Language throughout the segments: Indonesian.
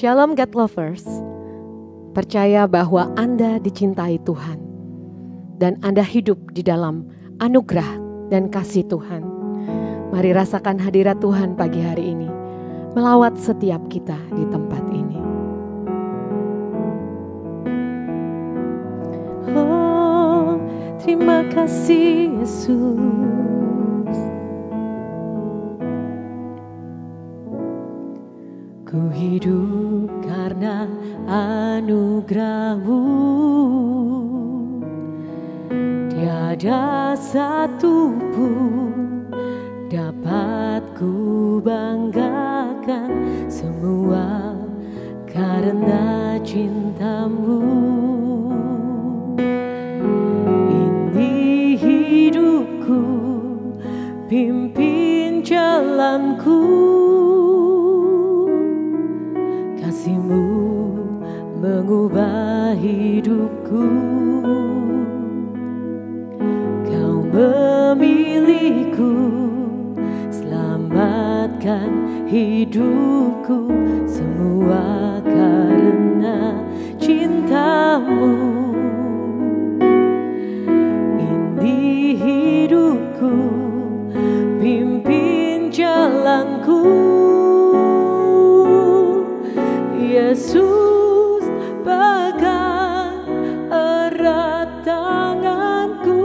Shalom God Lovers, percaya bahwa Anda dicintai Tuhan dan Anda hidup di dalam anugerah dan kasih Tuhan. Mari rasakan hadirat Tuhan pagi hari ini, melawat setiap kita di tempat ini. Oh, terima kasih Yesus. Ku hidup karena anugerah-Mu, tiada satu pun dapat ku banggakan, semua karena cinta-Mu. Ini hidupku, pimpin jalanku, kasih-Mu mengubah hidupku. Kau memilihku, selamatkan hidupku, semua karena cinta-Mu. Ini hidupku, pimpin jalanku, Yesus pegang erat tanganku.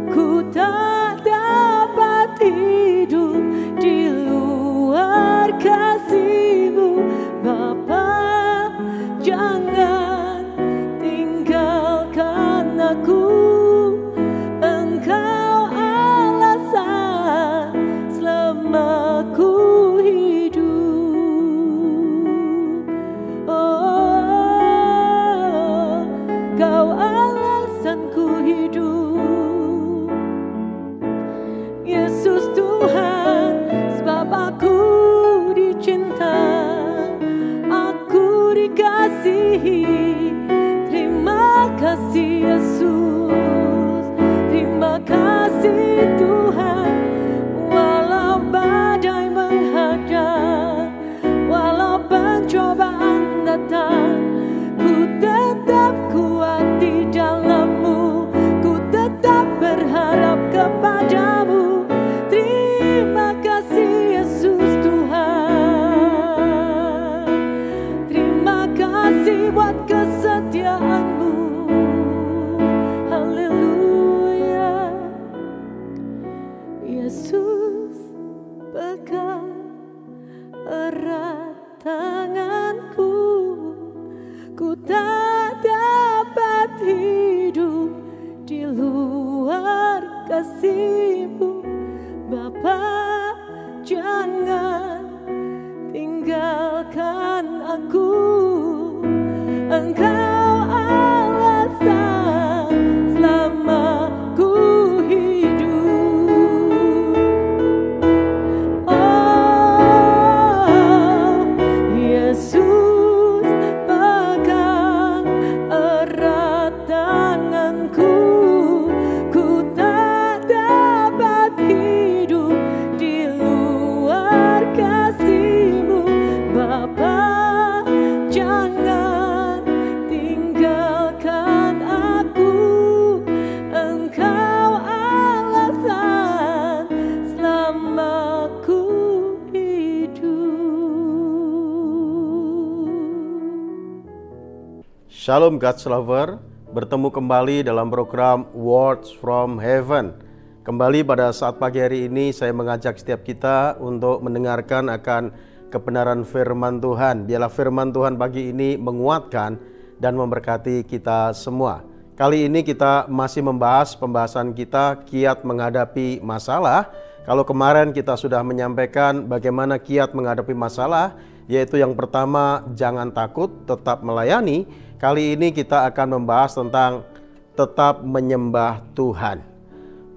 Ku tak dapat hidup di luar kasih-Mu. Bapa, jangan tinggalkan aku. Engkau alasan selama ku Kau alasanku hidup, Yesus Tuhan, sebab aku dicinta, aku dikasihi. Terima kasih Yesus, terima kasih Tuhan. Walau badai menghadang, walau pencobaan datang, ku tetap kuat di dalam-Mu, ku tetap berharap kepada-Mu. Terima kasih Yesus Tuhan, terima kasih buat kesetiaan-Mu. Haleluya. Yesus pegang erat tanganku, ku tak dapat hidup di luar kasih-Mu. Bapa, jangan tinggalkan aku. Engkau alasan selama ku hidup. Oh, Yesus pegang erat tanganku, ku tak dapat hidup di luar kasih-Mu. Bapa, jangan tinggalkan aku. Engkau alasan selama ku hidup. Shalom God's Lover, bertemu kembali dalam program Words from Heaven. Kembali pada saat pagi hari ini saya mengajak setiap kita untuk mendengarkan akan kebenaran firman Tuhan. Biarlah firman Tuhan pagi ini menguatkan dan memberkati kita semua. Kali ini kita masih membahas pembahasan kita kiat menghadapi masalah. Kalau kemarin kita sudah menyampaikan bagaimana kiat menghadapi masalah, yaitu yang pertama jangan takut, tetap melayani. Kali ini kita akan membahas tentang tetap menyembah Tuhan.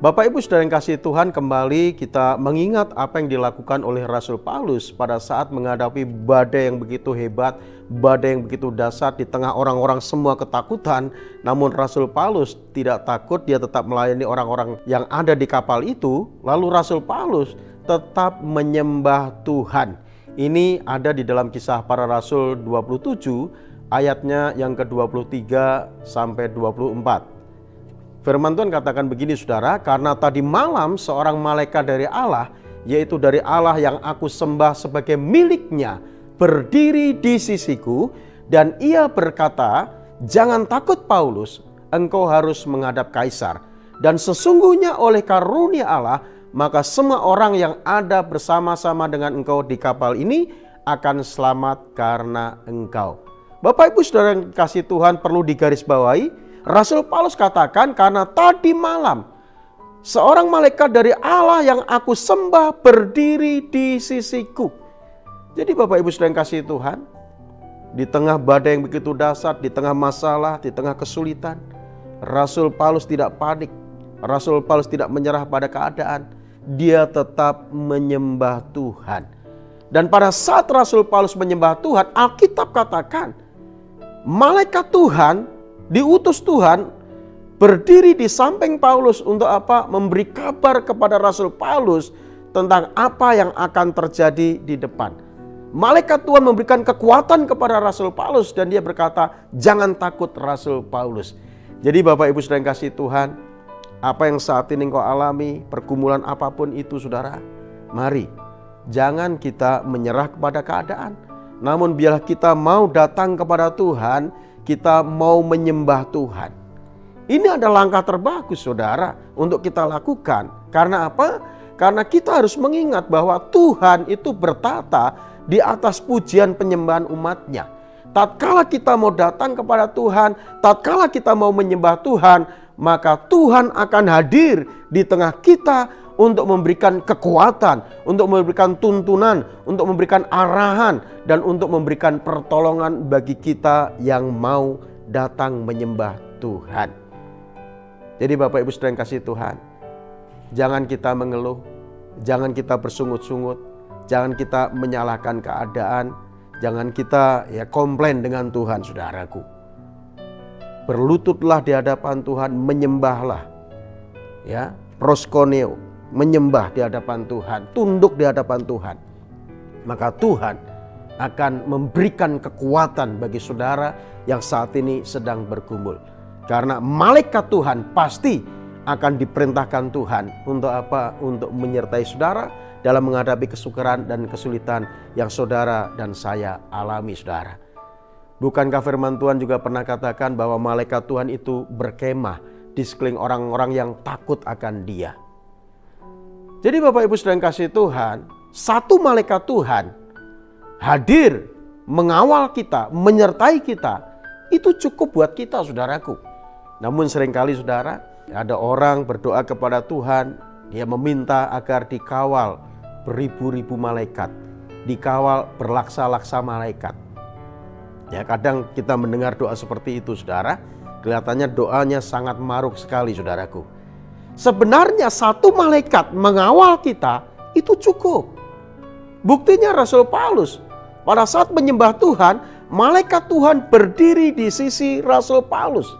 Bapak Ibu Saudara yang kasih Tuhan, kembali kita mengingat apa yang dilakukan oleh Rasul Paulus pada saat menghadapi badai yang begitu hebat, badai yang begitu dahsyat, di tengah orang-orang semua ketakutan. Namun Rasul Paulus tidak takut, dia tetap melayani orang-orang yang ada di kapal itu. Lalu Rasul Paulus tetap menyembah Tuhan. Ini ada di dalam Kisah Para Rasul 27 ayatnya yang ke-23 sampai 24. Firman Tuhan katakan begini saudara, karena tadi malam seorang malaikat dari Allah, yaitu dari Allah yang aku sembah sebagai miliknya, berdiri di sisiku, dan ia berkata, jangan takut Paulus, engkau harus menghadap Kaisar. Dan sesungguhnya oleh karunia Allah, maka semua orang yang ada bersama-sama dengan engkau di kapal ini akan selamat karena engkau. Bapak Ibu Saudara yang kasih Tuhan, perlu digarisbawahi, Rasul Paulus katakan karena tadi malam seorang malaikat dari Allah yang aku sembah berdiri di sisiku. Jadi Bapak Ibu Saudara yang kasih Tuhan, di tengah badai yang begitu dahsyat, di tengah masalah, di tengah kesulitan, Rasul Paulus tidak panik. Rasul Paulus tidak menyerah pada keadaan. Dia tetap menyembah Tuhan. Dan pada saat Rasul Paulus menyembah Tuhan, Alkitab katakan, malaikat Tuhan, diutus Tuhan, berdiri di samping Paulus untuk apa? Memberi kabar kepada Rasul Paulus tentang apa yang akan terjadi di depan. Malaikat Tuhan memberikan kekuatan kepada Rasul Paulus dan dia berkata, jangan takut Rasul Paulus. Jadi Bapak Ibu Saudara yang kasih Tuhan, apa yang saat ini engkau alami, pergumulan apapun itu saudara, mari jangan kita menyerah kepada keadaan. Namun biarlah kita mau datang kepada Tuhan, kita mau menyembah Tuhan. Ini adalah langkah terbagus saudara untuk kita lakukan. Karena apa? Karena kita harus mengingat bahwa Tuhan itu bertata di atas pujian penyembahan umatnya. Tatkala kita mau datang kepada Tuhan, tatkala kita mau menyembah Tuhan, maka Tuhan akan hadir di tengah kita untuk memberikan kekuatan, untuk memberikan tuntunan, untuk memberikan arahan, dan untuk memberikan pertolongan bagi kita yang mau datang menyembah Tuhan. Jadi Bapak Ibu Saudara yang kasih Tuhan, jangan kita mengeluh, jangan kita bersungut-sungut, jangan kita menyalahkan keadaan, jangan kita komplain dengan Tuhan saudaraku. Berlututlah di hadapan Tuhan, menyembahlah. Proskoneo, menyembah di hadapan Tuhan, tunduk di hadapan Tuhan. Maka Tuhan akan memberikan kekuatan bagi saudara yang saat ini sedang bergumul. Karena malaikat Tuhan pasti akan diperintahkan Tuhan untuk apa? Untuk menyertai saudara dalam menghadapi kesukaran dan kesulitan yang saudara dan saya alami saudara. Bukankah firman Tuhan juga pernah katakan bahwa malaikat Tuhan itu berkemah di sekeliling orang-orang yang takut akan Dia. Jadi Bapak Ibu Saudara yang kasih Tuhan, satu malaikat Tuhan hadir mengawal kita, menyertai kita, itu cukup buat kita saudaraku. Namun seringkali saudara, ada orang berdoa kepada Tuhan, dia meminta agar dikawal beribu-ribu malaikat, dikawal berlaksa-laksa malaikat. Kadang kita mendengar doa seperti itu saudara, kelihatannya doanya sangat maruk sekali saudaraku. Sebenarnya satu malaikat mengawal kita itu cukup. Buktinya Rasul Paulus pada saat menyembah Tuhan, malaikat Tuhan berdiri di sisi Rasul Paulus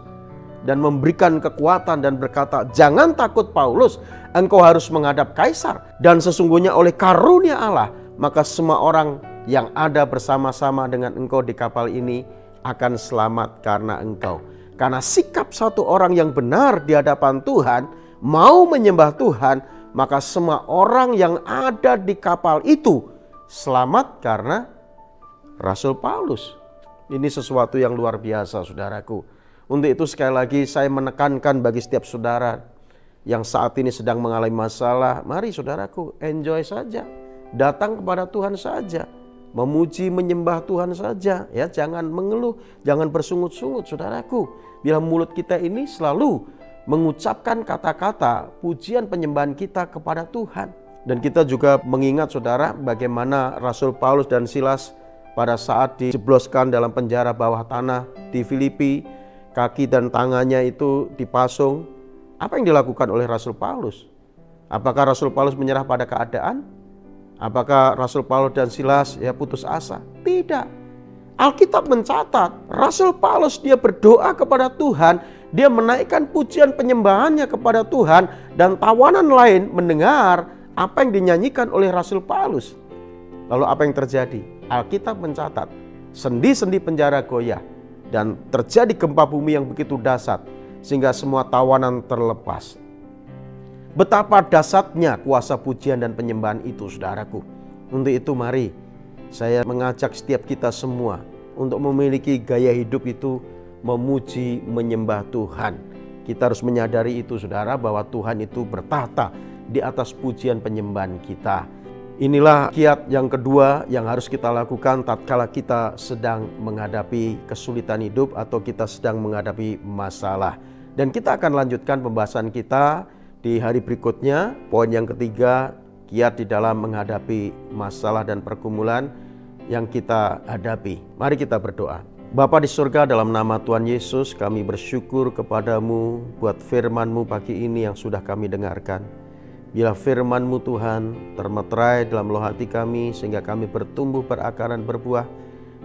dan memberikan kekuatan dan berkata, jangan takut Paulus, engkau harus menghadap Kaisar. Dan sesungguhnya oleh karunia Allah, maka semua orang yang ada bersama-sama dengan engkau di kapal ini akan selamat karena engkau. Karena sikap satu orang yang benar di hadapan Tuhan, mau menyembah Tuhan, maka semua orang yang ada di kapal itu selamat karena Rasul Paulus. Ini sesuatu yang luar biasa saudaraku. Untuk itu sekali lagi saya menekankan bagi setiap saudara yang saat ini sedang mengalami masalah, mari saudaraku enjoy saja. Datang kepada Tuhan saja. Memuji, menyembah Tuhan saja, jangan mengeluh, jangan bersungut-sungut saudaraku. Bila mulut kita ini selalu mengucapkan kata-kata pujian penyembahan kita kepada Tuhan. Dan kita juga mengingat saudara bagaimana Rasul Paulus dan Silas pada saat dijebloskan dalam penjara bawah tanah di Filipi, kaki dan tangannya itu dipasung. Apa yang dilakukan oleh Rasul Paulus? Apakah Rasul Paulus menyerah pada keadaan? Apakah Rasul Paulus dan Silas putus asa? Tidak. Alkitab mencatat Rasul Paulus dia berdoa kepada Tuhan, dia menaikkan pujian penyembahannya kepada Tuhan, dan tawanan lain mendengar apa yang dinyanyikan oleh Rasul Paulus. Lalu apa yang terjadi? Alkitab mencatat, sendi-sendi penjara goyah dan terjadi gempa bumi yang begitu dahsyat sehingga semua tawanan terlepas. Betapa dahsyatnya kuasa pujian dan penyembahan itu, saudaraku. Untuk itu mari saya mengajak setiap kita semua untuk memiliki gaya hidup itu memuji, menyembah Tuhan. Kita harus menyadari itu, saudara, bahwa Tuhan itu bertahta di atas pujian penyembahan kita. Inilah kiat yang kedua yang harus kita lakukan tatkala kita sedang menghadapi kesulitan hidup atau kita sedang menghadapi masalah. Dan kita akan lanjutkan pembahasan kita di hari berikutnya. Poin yang ketiga, kiat di dalam menghadapi masalah dan pergumulan yang kita hadapi. Mari kita berdoa. Bapa di surga, dalam nama Tuhan Yesus, kami bersyukur kepadamu buat firman-Mu pagi ini yang sudah kami dengarkan. Bila firman-Mu Tuhan termeterai dalam loh hati kami sehingga kami bertumbuh, berakaran, berbuah,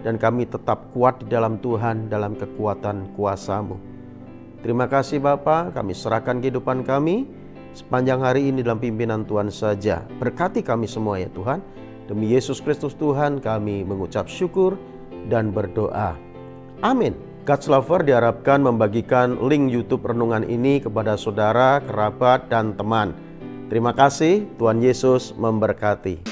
dan kami tetap kuat di dalam Tuhan, dalam kekuatan kuasa-Mu. Terima kasih Bapa, kami serahkan kehidupan kami sepanjang hari ini dalam pimpinan Tuhan saja. Berkati kami semua ya Tuhan. Demi Yesus Kristus Tuhan kami mengucap syukur dan berdoa. Amin. God's Lover diharapkan membagikan link YouTube renungan ini kepada saudara, kerabat, dan teman. Terima kasih, Tuhan Yesus memberkati.